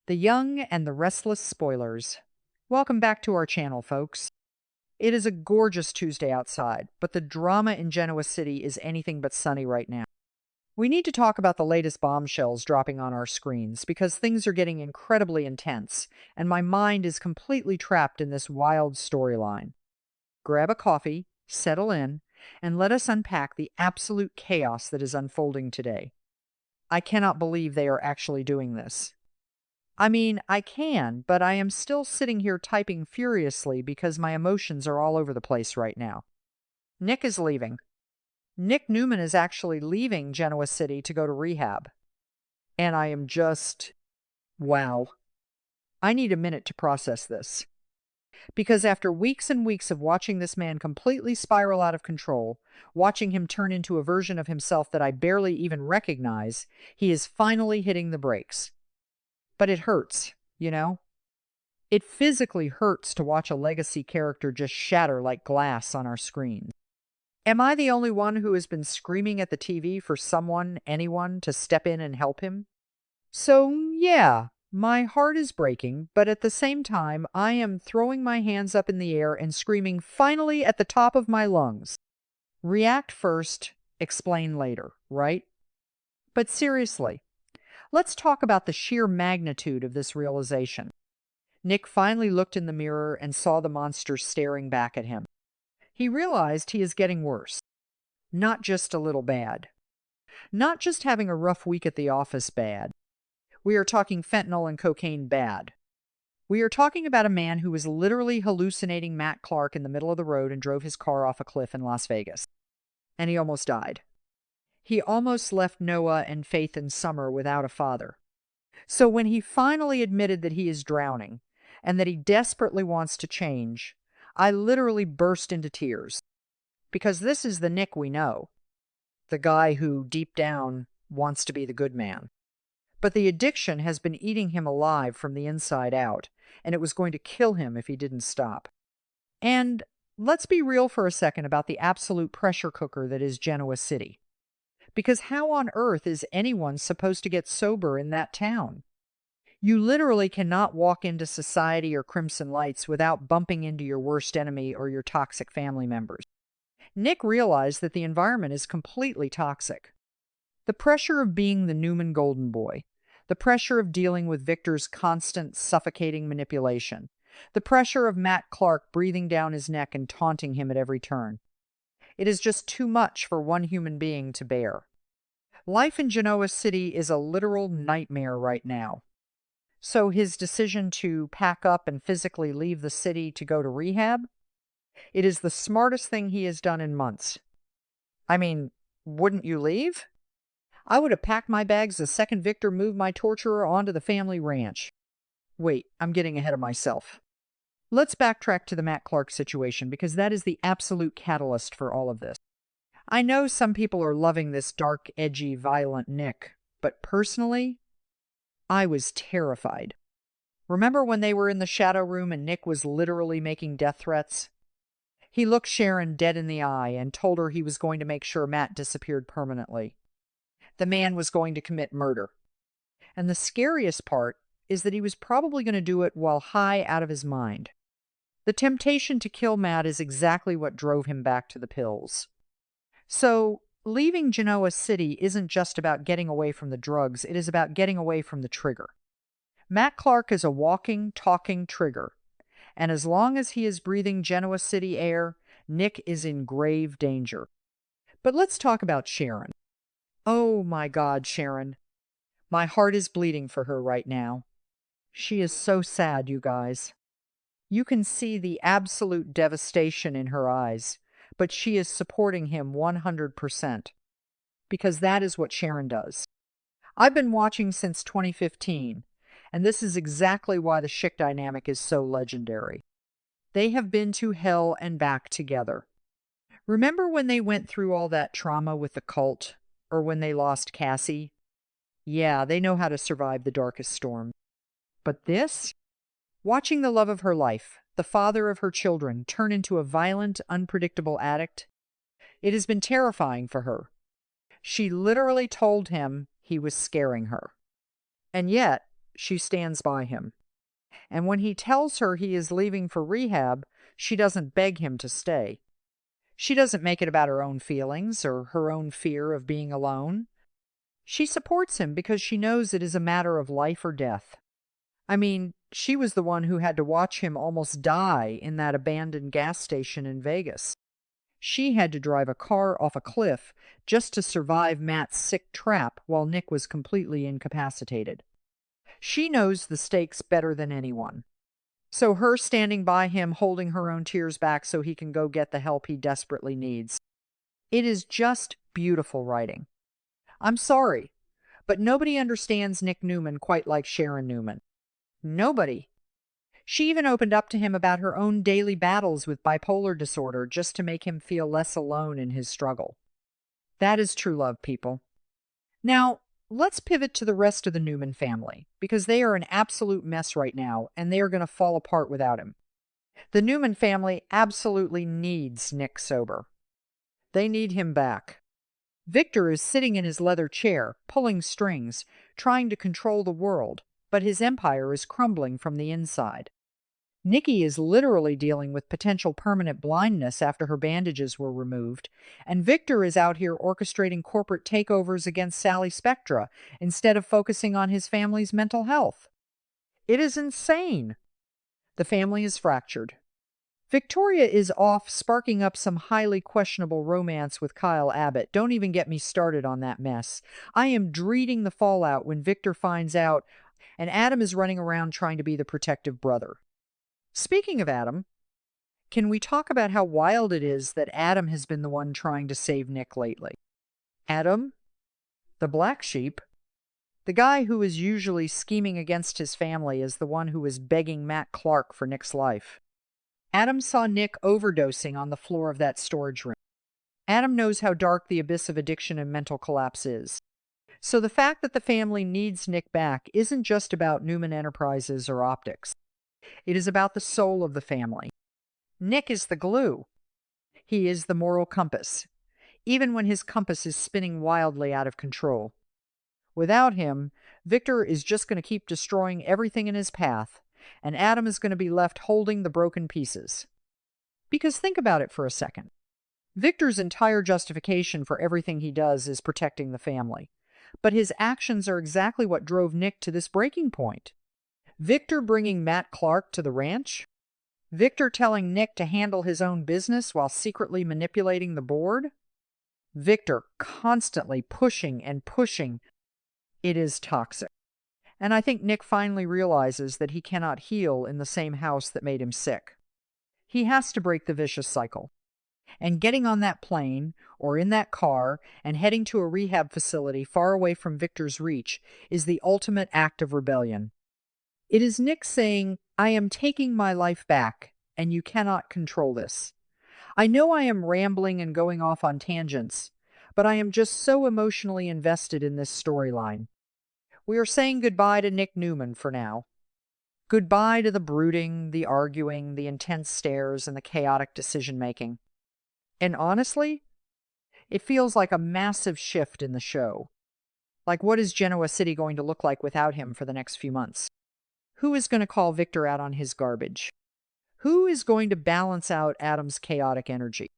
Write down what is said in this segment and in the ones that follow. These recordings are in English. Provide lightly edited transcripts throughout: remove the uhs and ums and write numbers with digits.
The Young and the Restless Spoilers. Welcome back to our channel, folks. It is a gorgeous Tuesday outside, but the drama in Genoa City is anything but sunny right now. We need to talk about the latest bombshells dropping on our screens because things are getting incredibly intense, and my mind is completely trapped in this wild storyline. Grab a coffee, settle in, and let us unpack the absolute chaos that is unfolding today. I cannot believe they are actually doing this. I mean, I can, but I am still sitting here typing furiously because my emotions are all over the place right now. Nick is leaving. Nick Newman is actually leaving Genoa City to go to rehab. And I am just... wow. I need a minute to process this. Because after weeks and weeks of watching this man completely spiral out of control, watching him turn into a version of himself that I barely even recognize, he is finally hitting the brakes. But it hurts, you know? It physically hurts to watch a legacy character just shatter like glass on our screens. Am I the only one who has been screaming at the TV for someone, anyone, to step in and help him? So, yeah, my heart is breaking, but at the same time, I am throwing my hands up in the air and screaming finally at the top of my lungs. React first, explain later, right? But seriously, let's talk about the sheer magnitude of this realization. Nick finally looked in the mirror and saw the monster staring back at him. He realized he is getting worse. Not just a little bad. Not just having a rough week at the office bad. We are talking fentanyl and cocaine bad. We are talking about a man who was literally hallucinating Matt Clark in the middle of the road and drove his car off a cliff in Las Vegas. And he almost died. He almost left Noah and Faith and Summer without a father. So when he finally admitted that he is drowning and that he desperately wants to change, I literally burst into tears. Because this is the Nick we know. The guy who, deep down, wants to be the good man. But the addiction has been eating him alive from the inside out, and it was going to kill him if he didn't stop. And let's be real for a second about the absolute pressure cooker that is Genoa City. Because how on earth is anyone supposed to get sober in that town? You literally cannot walk into Society or Crimson Lights without bumping into your worst enemy or your toxic family members. Nick realized that the environment is completely toxic. The pressure of being the Newman golden boy, the pressure of dealing with Victor's constant suffocating manipulation, the pressure of Matt Clark breathing down his neck and taunting him at every turn. It is just too much for one human being to bear. Life in Genoa City is a literal nightmare right now. So his decision to pack up and physically leave the city to go to rehab? It is the smartest thing he has done in months. I mean, wouldn't you leave? I would have packed my bags the second Victor moved my torturer onto the family ranch. Wait, I'm getting ahead of myself. Let's backtrack to the Matt Clark situation because that is the absolute catalyst for all of this. I know some people are loving this dark, edgy, violent Nick, but personally, I was terrified. Remember when they were in the shadow room and Nick was literally making death threats? He looked Sharon dead in the eye and told her he was going to make sure Matt disappeared permanently. The man was going to commit murder. And the scariest part is that he was probably going to do it while high out of his mind. The temptation to kill Matt is exactly what drove him back to the pills. So, leaving Genoa City isn't just about getting away from the drugs, it is about getting away from the trigger. Matt Clark is a walking, talking trigger. And as long as he is breathing Genoa City air, Nick is in grave danger. But let's talk about Sharon. Oh my God, Sharon. My heart is bleeding for her right now. She is so sad, you guys. You can see the absolute devastation in her eyes, but she is supporting him 100%. Because that is what Sharon does. I've been watching since 2015, and this is exactly why the Schick dynamic is so legendary. They have been to hell and back together. Remember when they went through all that trauma with the cult, or when they lost Cassie? Yeah, they know how to survive the darkest storm. But this? Watching the love of her life, the father of her children, turn into a violent, unpredictable addict, it has been terrifying for her. She literally told him he was scaring her. And yet, she stands by him. And when he tells her he is leaving for rehab, she doesn't beg him to stay. She doesn't make it about her own feelings or her own fear of being alone. She supports him because she knows it is a matter of life or death. I mean, she was the one who had to watch him almost die in that abandoned gas station in Vegas. She had to drive a car off a cliff just to survive Matt's sick trap while Nick was completely incapacitated. She knows the stakes better than anyone. So her standing by him, holding her own tears back so he can go get the help he desperately needs. It is just beautiful writing. I'm sorry, but nobody understands Nick Newman quite like Sharon Newman. Nobody. She even opened up to him about her own daily battles with bipolar disorder just to make him feel less alone in his struggle. That is true love, people. Now, let's pivot to the rest of the Newman family, because they are an absolute mess right now, and they are going to fall apart without him. The Newman family absolutely needs Nick sober. They need him back. Victor is sitting in his leather chair, pulling strings, trying to control the world, but his empire is crumbling from the inside. Nikki is literally dealing with potential permanent blindness after her bandages were removed, and Victor is out here orchestrating corporate takeovers against Sally Spectra instead of focusing on his family's mental health. It is insane. The family is fractured. Victoria is off sparking up some highly questionable romance with Kyle Abbott. Don't even get me started on that mess. I am dreading the fallout when Victor finds out, and Adam is running around trying to be the protective brother. Speaking of Adam, can we talk about how wild it is that Adam has been the one trying to save Nick lately? Adam, the black sheep, the guy who is usually scheming against his family, is the one who is begging Matt Clark for Nick's life. Adam saw Nick overdosing on the floor of that storage room. Adam knows how dark the abyss of addiction and mental collapse is. So the fact that the family needs Nick back isn't just about Newman Enterprises or optics. It is about the soul of the family. Nick is the glue. He is the moral compass, even when his compass is spinning wildly out of control. Without him, Victor is just going to keep destroying everything in his path, and Adam is going to be left holding the broken pieces. Because think about it for a second. Victor's entire justification for everything he does is protecting the family, but his actions are exactly what drove Nick to this breaking point. Victor bringing Matt Clark to the ranch? Victor telling Nick to handle his own business while secretly manipulating the board? Victor constantly pushing and pushing. It is toxic. And I think Nick finally realizes that he cannot heal in the same house that made him sick. He has to break the vicious cycle. And getting on that plane or in that car and heading to a rehab facility far away from Victor's reach is the ultimate act of rebellion. It is Nick saying, I am taking my life back, and you cannot control this. I know I am rambling and going off on tangents, but I am just so emotionally invested in this storyline. We are saying goodbye to Nick Newman for now. Goodbye to the brooding, the arguing, the intense stares, and the chaotic decision-making. And honestly, it feels like a massive shift in the show. Like, what is Genoa City going to look like without him for the next few months? Who is going to call Victor out on his garbage? Who is going to balance out Adam's chaotic energy?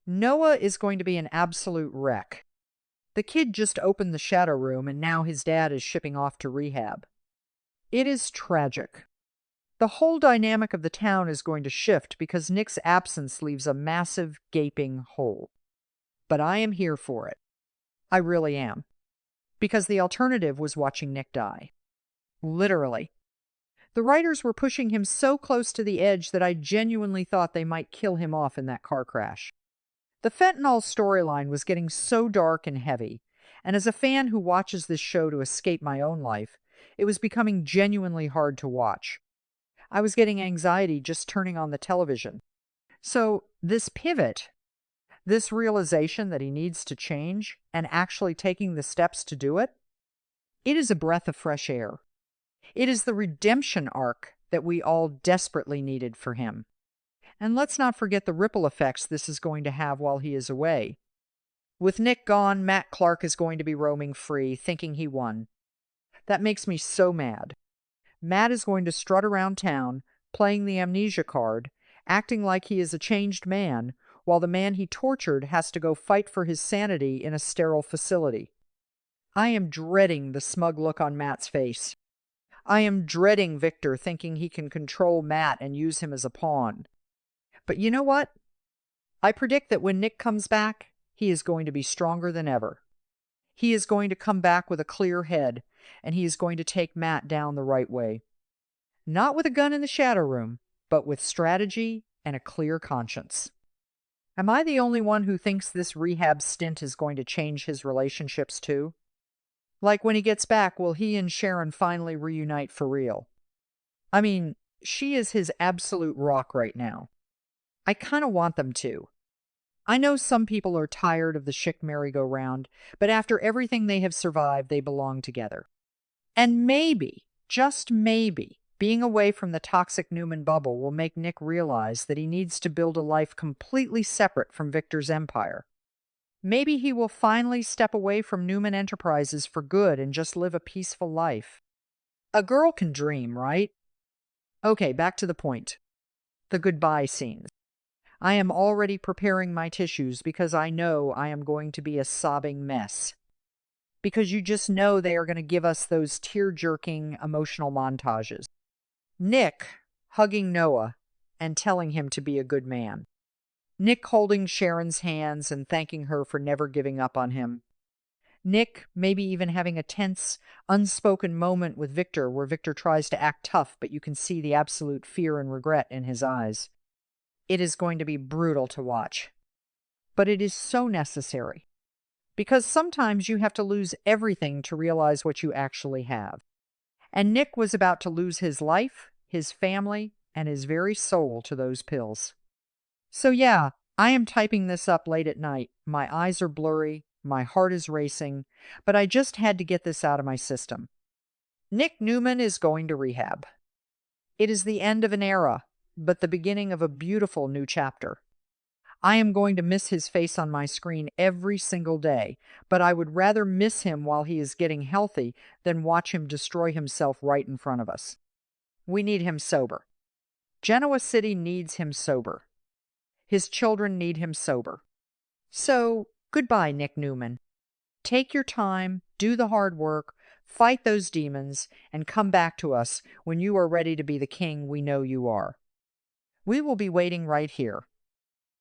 Noah is going to be an absolute wreck. The kid just opened the shadow room and now his dad is shipping off to rehab. It is tragic. The whole dynamic of the town is going to shift because Nick's absence leaves a massive, gaping hole. But I am here for it. I really am. Because the alternative was watching Nick die. Literally. The writers were pushing him so close to the edge that I genuinely thought they might kill him off in that car crash. The fentanyl storyline was getting so dark and heavy, and as a fan who watches this show to escape my own life, it was becoming genuinely hard to watch. I was getting anxiety just turning on the television. So this pivot, this realization that he needs to change and actually taking the steps to do it, it is a breath of fresh air. It is the redemption arc that we all desperately needed for him. And let's not forget the ripple effects this is going to have while he is away. With Nick gone, Matt Clark is going to be roaming free, thinking he won. That makes me so mad. Matt is going to strut around town, playing the amnesia card, acting like he is a changed man, while the man he tortured has to go fight for his sanity in a sterile facility. I am dreading the smug look on Matt's face. I am dreading Victor thinking he can control Matt and use him as a pawn. But you know what? I predict that when Nick comes back, he is going to be stronger than ever. He is going to come back with a clear head, and he is going to take Matt down the right way. Not with a gun in the shadow room, but with strategy and a clear conscience. Am I the only one who thinks this rehab stint is going to change his relationships too? Like when he gets back, will he and Sharon finally reunite for real? I mean, she is his absolute rock right now. I kind of want them to. I know some people are tired of the chic merry-go-round, but after everything they have survived, they belong together. And maybe, just maybe, being away from the toxic Newman bubble will make Nick realize that he needs to build a life completely separate from Victor's empire. Maybe he will finally step away from Newman Enterprises for good and just live a peaceful life. A girl can dream, right? Okay, back to the point. The goodbye scenes. I am already preparing my tissues because I know I am going to be a sobbing mess. Because you just know they are going to give us those tear-jerking emotional montages. Nick hugging Noah and telling him to be a good man. Nick holding Sharon's hands and thanking her for never giving up on him. Nick maybe even having a tense, unspoken moment with Victor where Victor tries to act tough, but you can see the absolute fear and regret in his eyes. It is going to be brutal to watch. But it is so necessary. Because sometimes you have to lose everything to realize what you actually have. And Nick was about to lose his life, his family, and his very soul to those pills. So yeah, I am typing this up late at night. My eyes are blurry, my heart is racing, but I just had to get this out of my system. Nick Newman is going to rehab. It is the end of an era, but the beginning of a beautiful new chapter. I am going to miss his face on my screen every single day, but I would rather miss him while he is getting healthy than watch him destroy himself right in front of us. We need him sober. Genoa City needs him sober. His children need him sober. So, goodbye, Nick Newman. Take your time, do the hard work, fight those demons, and come back to us when you are ready to be the king we know you are. We will be waiting right here.